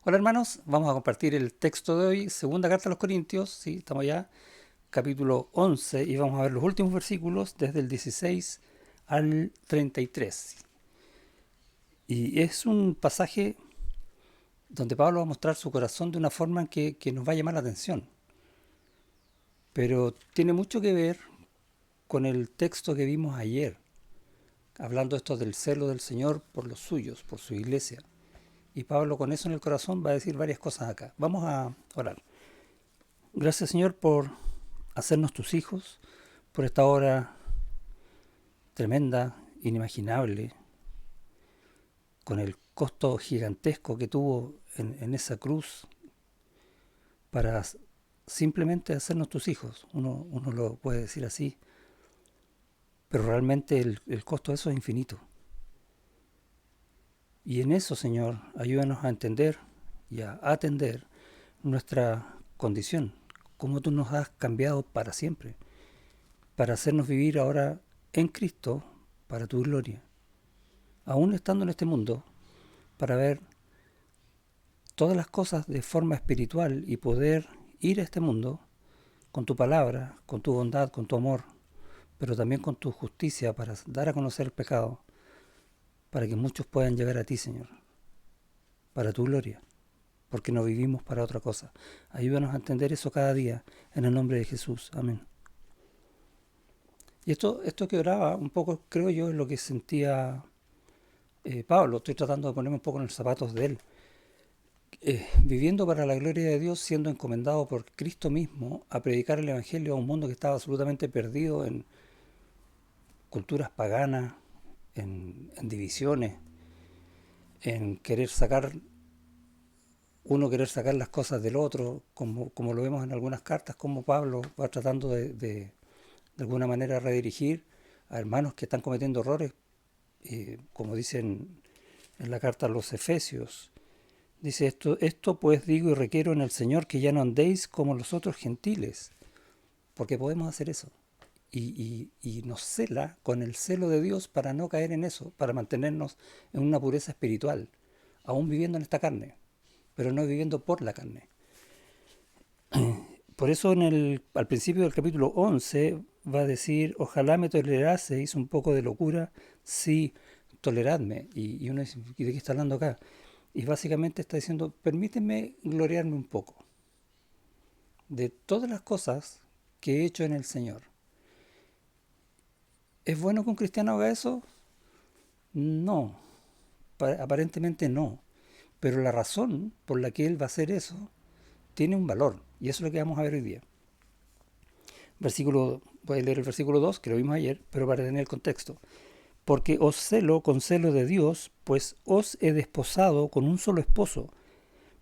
Hola hermanos, vamos a compartir el texto de hoy, segunda carta a los Corintios, sí, estamos ya, capítulo 11 y vamos a ver los últimos versículos desde el 16 al 33. Y es un pasaje donde Pablo va a mostrar su corazón de una forma que nos va a llamar la atención, pero tiene mucho que ver con el texto que vimos ayer, hablando esto del celo del Señor por los suyos, por su iglesia. Y Pablo con eso en el corazón va a decir varias cosas acá. Vamos a orar. Gracias Señor por hacernos tus hijos, por esta obra tremenda, inimaginable, con el costo gigantesco que tuvo en esa cruz para simplemente hacernos tus hijos. Uno lo puede decir así, pero realmente el costo de eso es infinito. Y en eso, Señor, ayúdanos a entender y a atender nuestra condición, cómo tú nos has cambiado para siempre, para hacernos vivir ahora en Cristo para tu gloria. Aún estando en este mundo, para ver todas las cosas de forma espiritual y poder ir a este mundo con tu palabra, con tu bondad, con tu amor, pero también con tu justicia para dar a conocer el pecado, para que muchos puedan llegar a ti, Señor, para tu gloria, porque no vivimos para otra cosa. Ayúdanos a entender eso cada día, en el nombre de Jesús. Amén. Y esto que oraba, un poco creo yo, es lo que sentía Pablo. Estoy tratando de ponerme un poco en los zapatos de él. Viviendo para la gloria de Dios, siendo encomendado por Cristo mismo a predicar el Evangelio a un mundo que estaba absolutamente perdido en culturas paganas, en divisiones, en querer sacar las cosas del otro, como lo vemos en algunas cartas, como Pablo va tratando de alguna manera redirigir a hermanos que están cometiendo errores, como dicen en la carta a los Efesios. Dice esto pues digo y requiero en el Señor que ya no andéis como los otros gentiles, porque podemos hacer eso. Y nos cela con el celo de Dios para no caer en eso, para mantenernos en una pureza espiritual, aún viviendo en esta carne, pero no viviendo por la carne. Por eso al principio del capítulo 11 va a decir, ojalá me toleraseis un poco de locura, sí, toleradme. Y uno dice, ¿y de qué está hablando acá? Y básicamente está diciendo, permíteme gloriarme un poco de todas las cosas que he hecho en el Señor. ¿Es bueno que un cristiano haga eso? No, aparentemente no. Pero la razón por la que él va a hacer eso tiene un valor. Y eso es lo que vamos a ver hoy día. Voy a leer el versículo 2, que lo vimos ayer, pero para tener el contexto. Porque os celo con celo de Dios, pues os he desposado con un solo esposo,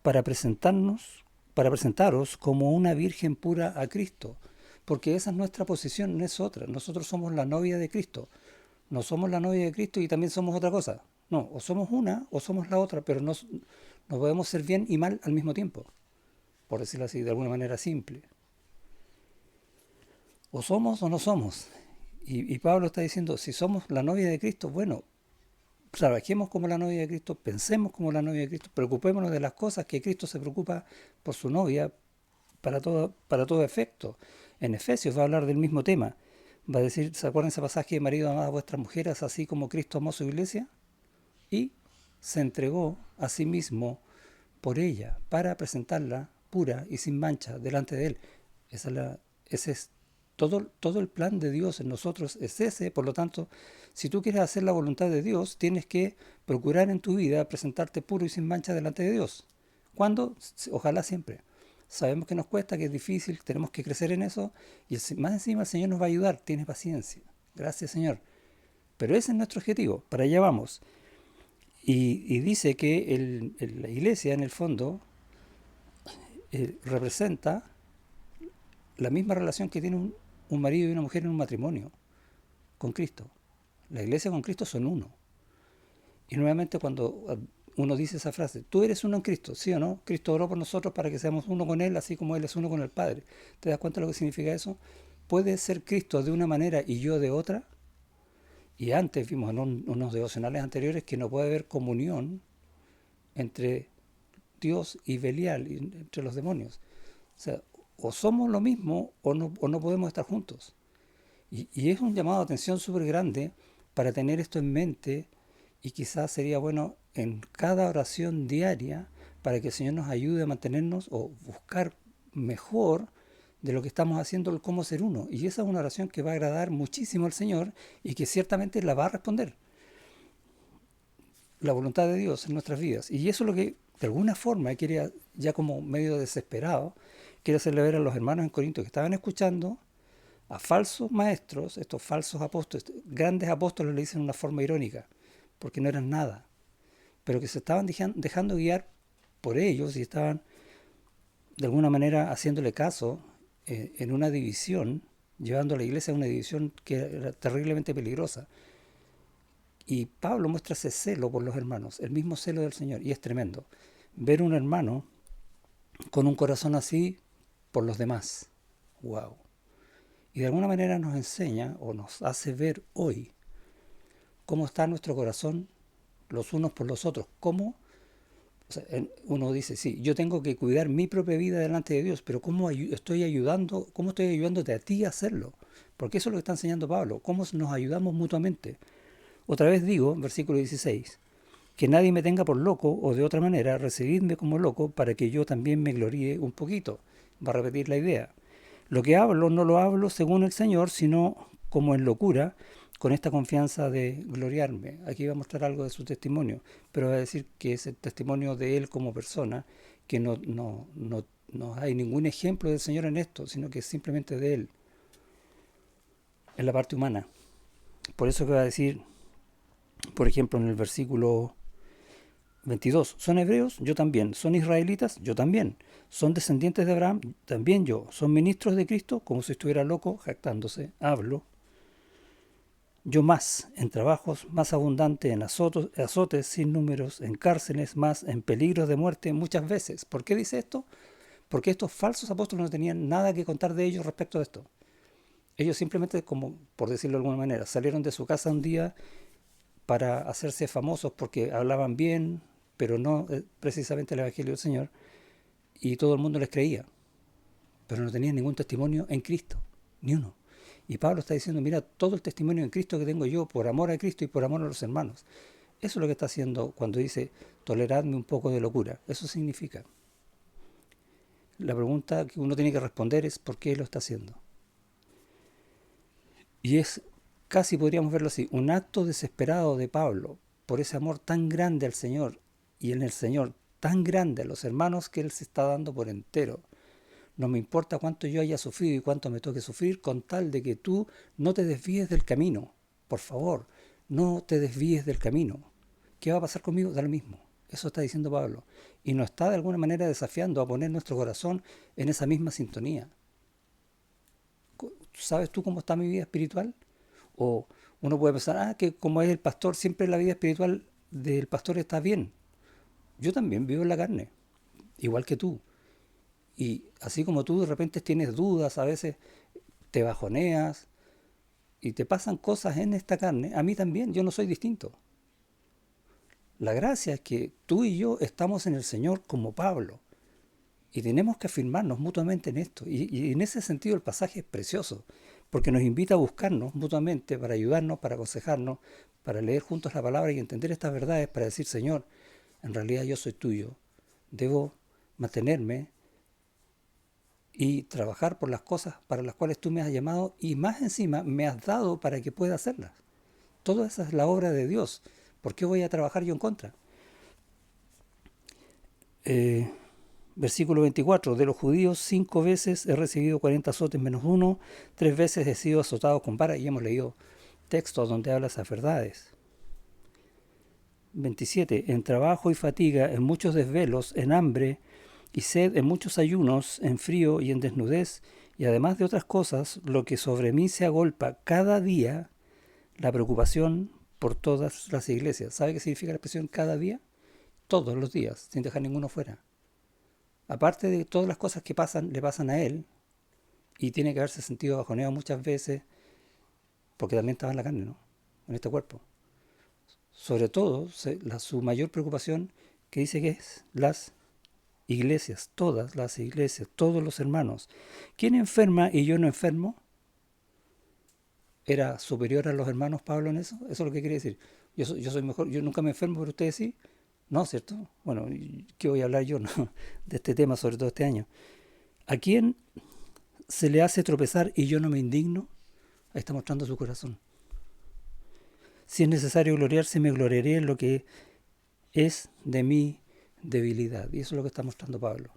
para presentaros como una virgen pura a Cristo. Porque esa es nuestra posición, no es otra. Nosotros somos la novia de Cristo. No somos la novia de Cristo y también somos otra cosa. No, o somos una o somos la otra, pero no podemos ser bien y mal al mismo tiempo, por decirlo así, de alguna manera simple. O somos o no somos. Y Pablo está diciendo, si somos la novia de Cristo, bueno, trabajemos como la novia de Cristo, pensemos como la novia de Cristo, preocupémonos de las cosas que Cristo se preocupa por su novia para todo efecto. En Efesios va a hablar del mismo tema. Va a decir, ¿se acuerdan ese pasaje de marido amad a vuestras mujeres así como Cristo amó su iglesia? Y se entregó a sí mismo por ella para presentarla pura y sin mancha delante de él. Ese es todo el plan de Dios en nosotros, es ese. Por lo tanto, si tú quieres hacer la voluntad de Dios, tienes que procurar en tu vida presentarte puro y sin mancha delante de Dios. ¿Cuándo? Ojalá siempre. Sabemos que nos cuesta, que es difícil, tenemos que crecer en eso y más encima el Señor nos va a ayudar. Tienes paciencia. Gracias, Señor. Pero ese es nuestro objetivo, para allá vamos. Y dice que la iglesia, en el fondo, representa la misma relación que tiene un marido y una mujer en un matrimonio con Cristo. La iglesia con Cristo son uno. Y nuevamente cuando uno dice esa frase, tú eres uno en Cristo, ¿sí o no? Cristo oró por nosotros para que seamos uno con Él, así como Él es uno con el Padre. ¿Te das cuenta de lo que significa eso? ¿Puede ser Cristo de una manera y yo de otra? Y antes vimos en unos devocionales anteriores que no puede haber comunión entre Dios y Belial entre los demonios. O sea, o somos lo mismo o no podemos estar juntos. Y es un llamado de atención súper grande para tener esto en mente, y quizás sería bueno en cada oración diaria para que el Señor nos ayude a mantenernos o buscar mejor de lo que estamos haciendo el cómo ser uno. Y esa es una oración que va a agradar muchísimo al Señor y que ciertamente la va a responder. La voluntad de Dios en nuestras vidas. Y eso es lo que de alguna forma quería, ya como medio desesperado, quiere hacerle ver a los hermanos en Corinto que estaban escuchando a falsos maestros, estos falsos apóstoles, grandes apóstoles le dicen de una forma irónica, porque no eran nada, pero que se estaban dejando guiar por ellos y estaban de alguna manera haciéndole caso en una división, llevando a la iglesia a una división que era terriblemente peligrosa. Y Pablo muestra ese celo por los hermanos, el mismo celo del Señor, y es tremendo. Ver un hermano con un corazón así por los demás. ¡Wow! Y de alguna manera nos enseña o nos hace ver hoy cómo está nuestro corazón los unos por los otros. Cómo, o sea, uno dice, sí, yo tengo que cuidar mi propia vida delante de Dios, pero cómo estoy ayudándote a ti a hacerlo. Porque eso es lo que está enseñando Pablo, cómo nos ayudamos mutuamente. Otra vez digo, versículo 16, que nadie me tenga por loco, o de otra manera, recibidme como loco para que yo también me gloríe un poquito. Va a repetir la idea. Lo que hablo no lo hablo según el Señor, sino como en locura, con esta confianza de gloriarme. Aquí va a mostrar algo de su testimonio, pero va a decir que es el testimonio de él como persona, que no hay ningún ejemplo del Señor en esto, sino que es simplemente de él, en la parte humana. Por eso que va a decir, por ejemplo, en el versículo 22, ¿son hebreos? Yo también. ¿Son israelitas? Yo también. ¿Son descendientes de Abraham? También yo. ¿Son ministros de Cristo? Como si estuviera loco, jactándose. Hablo. Yo más, en trabajos, más abundante, en azotes sin números, en cárceles, más, en peligros de muerte muchas veces. ¿Por qué dice esto? Porque estos falsos apóstoles no tenían nada que contar de ellos respecto de esto. Ellos simplemente, como por decirlo de alguna manera, salieron de su casa un día para hacerse famosos porque hablaban bien, pero no precisamente el Evangelio del Señor, y todo el mundo les creía, pero no tenían ningún testimonio en Cristo, ni uno. Y Pablo está diciendo, mira, todo el testimonio en Cristo que tengo yo, por amor a Cristo y por amor a los hermanos. Eso es lo que está haciendo cuando dice, toleradme un poco de locura. Eso significa. La pregunta que uno tiene que responder es, ¿por qué lo está haciendo? Y es, casi podríamos verlo así, un acto desesperado de Pablo por ese amor tan grande al Señor y en el Señor tan grande a los hermanos que Él se está dando por entero. No me importa cuánto yo haya sufrido y cuánto me toque sufrir, con tal de que tú no te desvíes del camino. Por favor, no te desvíes del camino. ¿Qué va a pasar conmigo? Da lo mismo. Eso está diciendo Pablo. Y nos está de alguna manera desafiando a poner nuestro corazón en esa misma sintonía. ¿Sabes tú cómo está mi vida espiritual? O uno puede pensar, que como es el pastor, siempre la vida espiritual del pastor está bien. Yo también vivo en la carne, igual que tú. Y así como tú de repente tienes dudas, a veces te bajoneas y te pasan cosas en esta carne, a mí también, yo no soy distinto. La gracia es que tú y yo estamos en el Señor como Pablo y tenemos que afirmarnos mutuamente en esto. Y en ese sentido el pasaje es precioso, porque nos invita a buscarnos mutuamente para ayudarnos, para aconsejarnos, para leer juntos la palabra y entender estas verdades, para decir, Señor, en realidad yo soy tuyo, debo mantenerme y trabajar por las cosas para las cuales tú me has llamado y más encima me has dado para que pueda hacerlas. Toda esa es la obra de Dios. ¿Por qué voy a trabajar yo en contra? Versículo 24. De los judíos 5 veces he recibido 40 azotes menos uno, 3 veces he sido azotado con vara, y hemos leído textos donde habla esas verdades. 27. En trabajo y fatiga, en muchos desvelos, en hambre y sed, en muchos ayunos, en frío y en desnudez, y además de otras cosas, lo que sobre mí se agolpa cada día, la preocupación por todas las iglesias. ¿Sabe qué significa la expresión cada día? Todos los días, sin dejar ninguno fuera. Aparte de todas las cosas que le pasan a él, y tiene que haberse sentido bajoneado muchas veces, porque también estaba en la carne, ¿no? En este cuerpo. Sobre todo, su mayor preocupación, que dice que es las iglesias, todas las iglesias, todos los hermanos. ¿Quién enferma y yo no enfermo? ¿Era superior a los hermanos Pablo en eso? Eso es lo que quiere decir. Yo soy mejor, yo nunca me enfermo, pero ustedes sí. No, ¿cierto? Bueno, ¿qué voy a hablar yo, no? De este tema, sobre todo este año? ¿A quién se le hace tropezar y yo no me indigno? Ahí está mostrando su corazón. Si es necesario gloriarse, me gloriaré en lo que es de mi debilidad. Y eso es lo que está mostrando Pablo.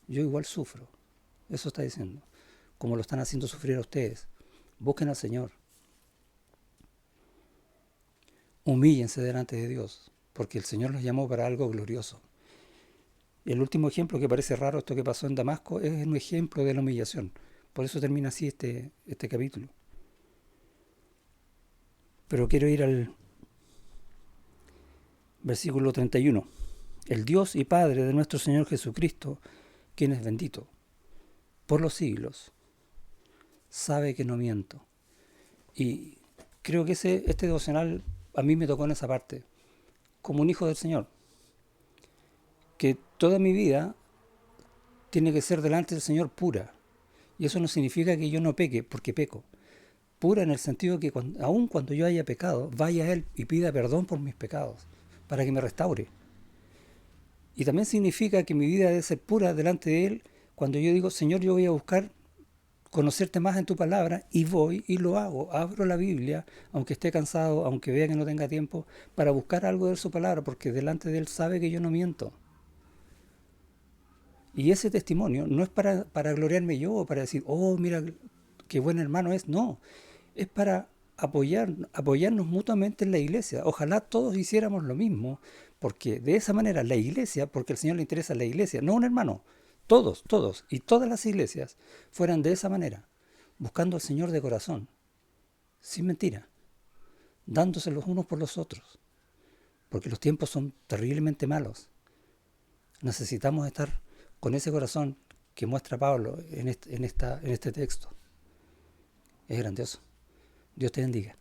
Yo igual sufro. Eso está diciendo. Como lo están haciendo sufrir a ustedes. Busquen al Señor. Humíllense delante de Dios, porque el Señor los llamó para algo glorioso. Y el último ejemplo, que parece raro, esto que pasó en Damasco, es un ejemplo de la humillación. Por eso termina así este capítulo. Pero quiero ir al versículo 31. El Dios y Padre de nuestro Señor Jesucristo, quien es bendito por los siglos, sabe que no miento. Y creo que este devocional a mí me tocó en esa parte, como un hijo del Señor, que toda mi vida tiene que ser delante del Señor pura. Y eso no significa que yo no peque, porque peco. Pura en el sentido que aun cuando yo haya pecado, vaya a Él y pida perdón por mis pecados, para que me restaure. Y también significa que mi vida debe ser pura delante de Él cuando yo digo, Señor, yo voy a buscar conocerte más en tu palabra, y voy y lo hago. Abro la Biblia, aunque esté cansado, aunque vea que no tenga tiempo, para buscar algo de su palabra, porque delante de Él sabe que yo no miento. Y ese testimonio no es para gloriarme yo o para decir, oh, mira qué buen hermano es. No, es para apoyarnos mutuamente en la iglesia. Ojalá todos hiciéramos lo mismo, porque de esa manera la iglesia, porque al Señor le interesa la iglesia, no un hermano, todos, y todas las iglesias fueran de esa manera, buscando al Señor de corazón, sin mentira, dándose los unos por los otros, porque los tiempos son terriblemente malos. Necesitamos estar con ese corazón que muestra Pablo en este texto. Es grandioso. Dios te bendiga.